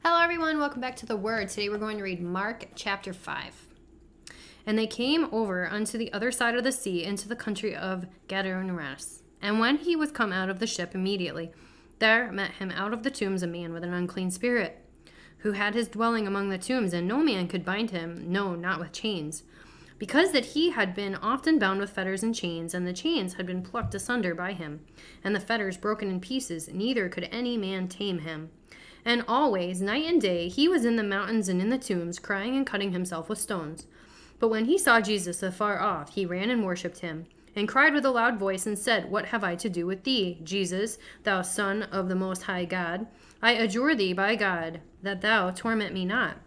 Hello everyone, welcome back to the Word. Today we're going to read Mark chapter 5. And they came over unto the other side of the sea into the country of Gadarenes. And when he was come out of the ship immediately, there met him out of the tombs a man with an unclean spirit, who had his dwelling among the tombs, and no man could bind him, no, not with chains, because that he had been often bound with fetters and chains, and the chains had been plucked asunder by him, and the fetters broken in pieces, neither could any man tame him. And always, night and day, he was in the mountains and in the tombs, crying and cutting himself with stones. But when he saw Jesus afar off, he ran and worshipped him, and cried with a loud voice, and said, What have I to do with thee, Jesus, thou Son of the Most High God? I adjure thee by God, that thou torment me not.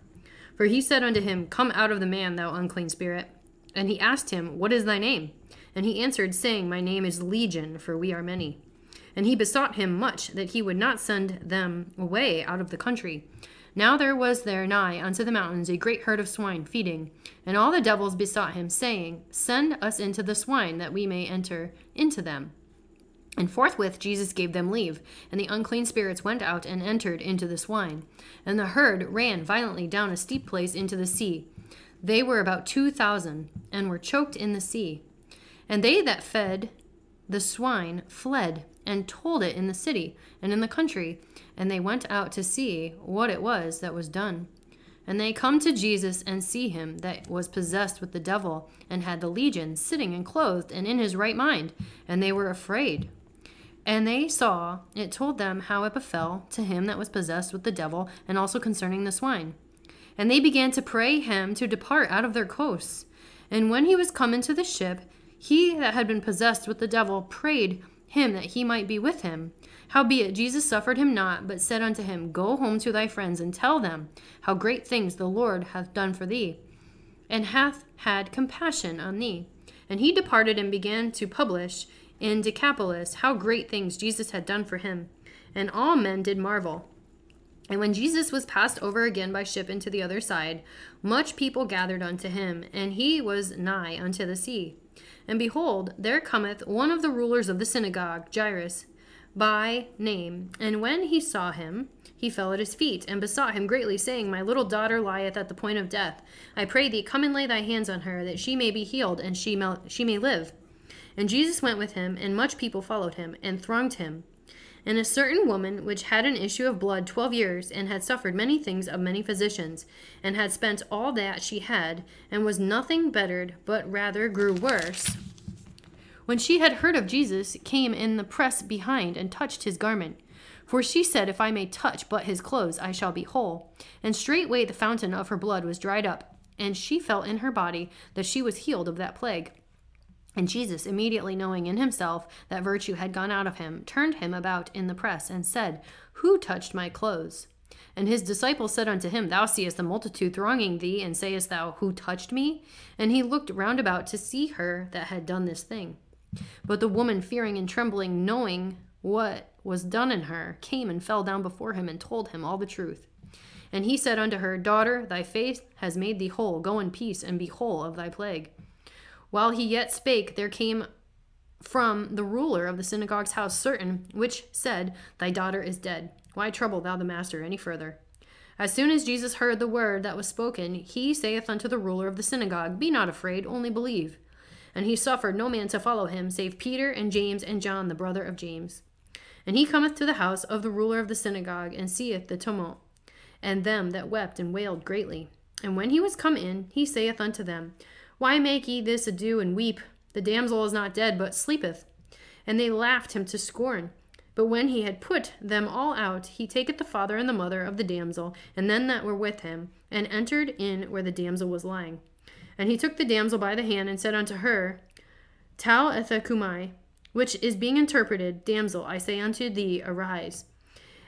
For he said unto him, Come out of the man, thou unclean spirit. And he asked him, What is thy name? And he answered, saying, My name is Legion, for we are many. And he besought him much that he would not send them away out of the country. Now there was there nigh unto the mountains a great herd of swine feeding. And all the devils besought him, saying, Send us into the swine, that we may enter into them. And forthwith Jesus gave them leave, and the unclean spirits went out and entered into the swine. And the herd ran violently down a steep place into the sea. They were about 2,000, and were choked in the sea. And they that fed the swine fled, and told it in the city and in the country, and they went out to see what it was that was done. And they come to Jesus and see him that was possessed with the devil, and had the legion, sitting and clothed, and in his right mind, and they were afraid. And they saw, it told them how it befell to him that was possessed with the devil, and also concerning the swine. And they began to pray him to depart out of their coasts. And when he was come into the ship, he that had been possessed with the devil prayed him that he might be with him. Howbeit Jesus suffered him not, but said unto him, Go home to thy friends, and tell them how great things the Lord hath done for thee, and hath had compassion on thee. And he departed and began to publish in Decapolis how great things Jesus had done for him. And all men did marvel. And when Jesus was passed over again by ship into the other side, much people gathered unto him, and he was nigh unto the sea. And behold, there cometh one of the rulers of the synagogue, Jairus, by name. And when he saw him, he fell at his feet, and besought him greatly, saying, My little daughter lieth at the point of death. I pray thee, come and lay thy hands on her, that she may be healed, and she may live. And Jesus went with him, and much people followed him, and thronged him. And a certain woman, which had an issue of blood 12 years, and had suffered many things of many physicians, and had spent all that she had, and was nothing bettered, but rather grew worse, when she had heard of Jesus, came in the press behind, and touched his garment. For she said, If I may touch but his clothes, I shall be whole. And straightway the fountain of her blood was dried up, and she felt in her body that she was healed of that plague. And Jesus, immediately knowing in himself that virtue had gone out of him, turned him about in the press, and said, Who touched my clothes? And his disciples said unto him, Thou seest the multitude thronging thee, and sayest thou, Who touched me? And he looked round about to see her that had done this thing. But the woman, fearing and trembling, knowing what was done in her, came and fell down before him, and told him all the truth. And he said unto her, Daughter, thy faith has made thee whole. Go in peace, and be whole of thy plague. While he yet spake, there came from the ruler of the synagogue's house certain, which said, Thy daughter is dead. Why trouble thou the master any further? As soon as Jesus heard the word that was spoken, he saith unto the ruler of the synagogue, Be not afraid, only believe. And he suffered no man to follow him, save Peter and James and John, the brother of James. And he cometh to the house of the ruler of the synagogue, and seeth the tumult, and them that wept and wailed greatly. And when he was come in, he saith unto them, Why make ye this ado and weep? The damsel is not dead, but sleepeth. And they laughed him to scorn. But when he had put them all out, he taketh the father and the mother of the damsel, and them that were with him, and entered in where the damsel was lying. And he took the damsel by the hand, and said unto her, Talitha cumi, which is being interpreted, Damsel, I say unto thee, arise.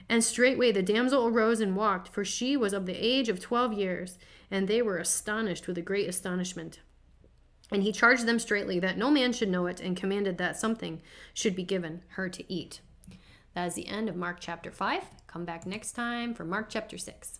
And straightway the damsel arose and walked, for she was of the age of 12 years, and they were astonished with a great astonishment. And he charged them straitly that no man should know it, and commanded that something should be given her to eat. That is the end of Mark chapter 5. Come back next time for Mark chapter 6.